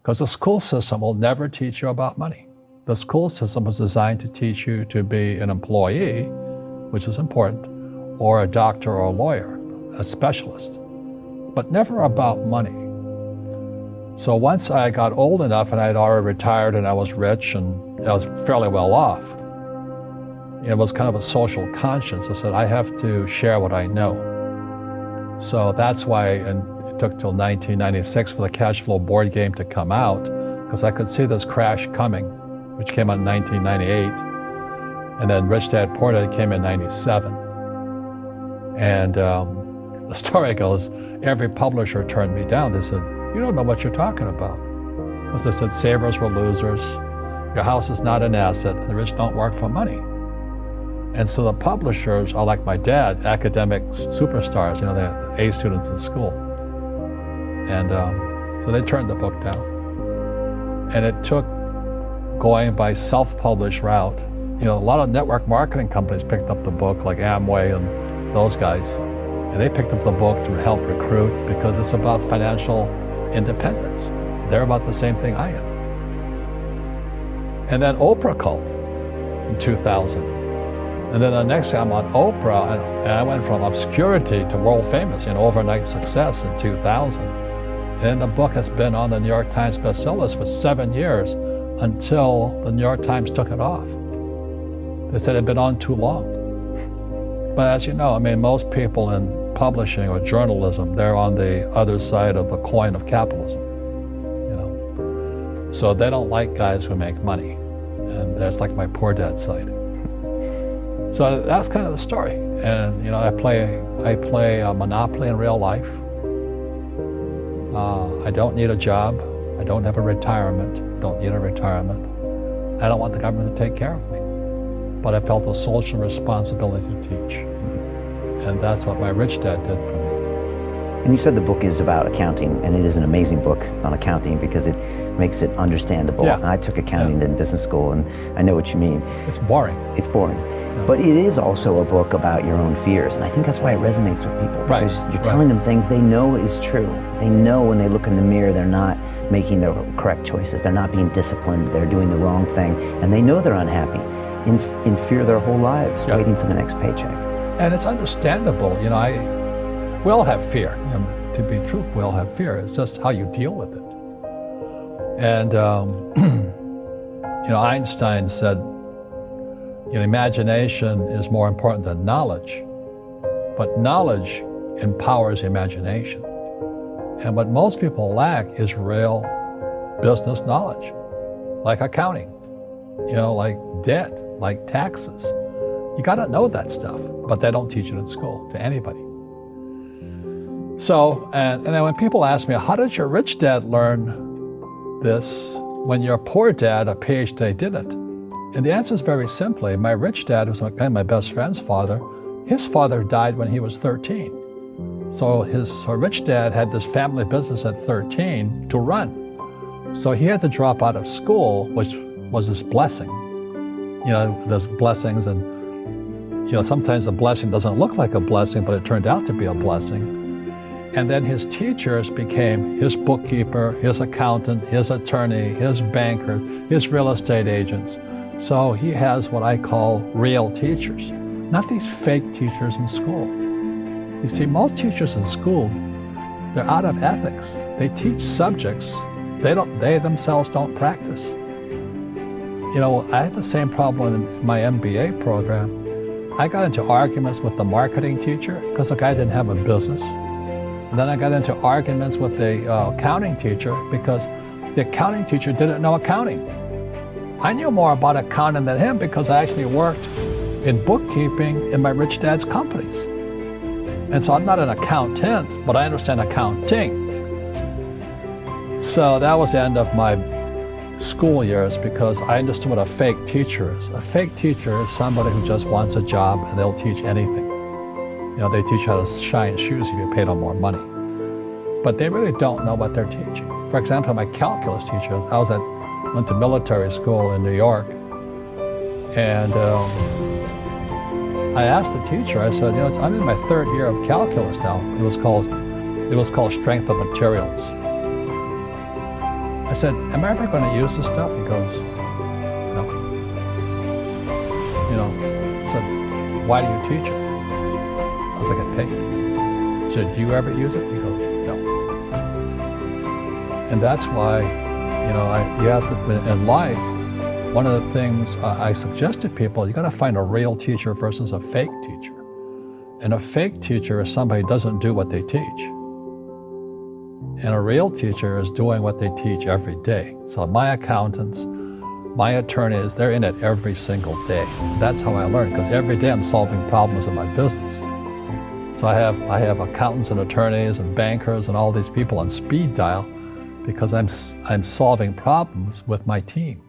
Because the school system will never teach you about money. The school system was designed to teach you to be an employee, which is important, or a doctor or a lawyer, a specialist, but never about money. So once I got old enough and I had already retired and I was rich and I was fairly well off, it was kind of a social conscience. I said, I have to share what I know. So that's why it took till 1996 for the cash flow board game to come out, because I could see this crash coming, which came out in 1998. And then Rich Dad Poor Dad came in 97. And the story goes, every publisher turned me down. They said, you don't know what you're talking about. Because they said, savers were losers, your house is not an asset, and the rich don't work for money. And so the publishers are like my dad, academic superstars, they're A students in school. And so they turned the book down. And it took going by self-published route. A lot of network marketing companies picked up the book, like Amway and those guys. And they picked up the book to help recruit because it's about financial independence. They're about the same thing I am. And then Oprah called in 2000. And then the next thing I'm on Oprah, and I went from obscurity to world famous, overnight success in 2000. And the book has been on the New York Times bestsellers for 7 years until the New York Times took it off. They said it had been on too long. But as you know, most people in publishing or journalism, they're on the other side of the coin of capitalism. So they don't like guys who make money. And that's like my poor dad's side. So that's kind of the story. And I play Monopoly in real life. I don't need a job. I don't have a retirement. Don't need a retirement. I don't want the government to take care of me. But I felt a social responsibility to teach. And that's what my rich dad did for me. And you said the book is about accounting, and it is an amazing book on accounting because it makes it understandable. Yeah. I took accounting in business school, and I know what you mean. It's boring. It's boring. Yeah. But it is also a book about your own fears, and I think that's why it resonates with people. Because you're telling them things they know is true. They know when they look in the mirror they're not making the correct choices. They're not being disciplined. They're doing the wrong thing, and they know they're unhappy, in fear their whole lives, waiting for the next paycheck. And it's understandable. We all have fear. To be truthful, we all have fear. It's just how you deal with it. And Einstein said, imagination is more important than knowledge, but knowledge empowers imagination. And what most people lack is real business knowledge, like accounting, like debt, like taxes. You gotta know that stuff, but they don't teach it in school to anybody. So, and then when people ask me, how did your rich dad learn this when your poor dad, a PhD, didn't? And the answer is very simply, my rich dad was my best friend's father. His father died when he was 13. So his rich dad had this family business at 13 to run. So he had to drop out of school, which was his blessing. There's blessings, and sometimes a blessing doesn't look like a blessing, but it turned out to be a blessing. And then his teachers became his bookkeeper, his accountant, his attorney, his banker, his real estate agents. So he has what I call real teachers, not these fake teachers in school. You see, most teachers in school, they're out of ethics. They teach subjects they themselves don't practice. I had the same problem in my MBA program. I got into arguments with the marketing teacher because the guy didn't have a business. And then I got into arguments with the accounting teacher because the accounting teacher didn't know accounting. I knew more about accounting than him because I actually worked in bookkeeping in my rich dad's companies. And so I'm not an accountant, but I understand accounting. So that was the end of my school years because I understood what a fake teacher is. A fake teacher is somebody who just wants a job and they'll teach anything. They teach how to shine shoes if you pay them more money. But they really don't know what they're teaching. For example, my calculus teacher, went to military school in New York, and I asked the teacher, I said, I'm in my third year of calculus now. It was called strength of materials. I said, am I ever going to use this stuff? He goes, no. You know, I said, why do you teach it? I was like, I get paid. I said, do you ever use it? He goes, no. And that's why, you know, you have to, in life, one of the things I suggest to people, you got to find a real teacher versus a fake teacher. And a fake teacher is somebody who doesn't do what they teach. And a real teacher is doing what they teach every day. So my accountants, my attorneys, they're in it every single day. That's how I learn, because every day I'm solving problems in my business. So I have accountants and attorneys and bankers and all these people on speed dial because I'm solving problems with my team.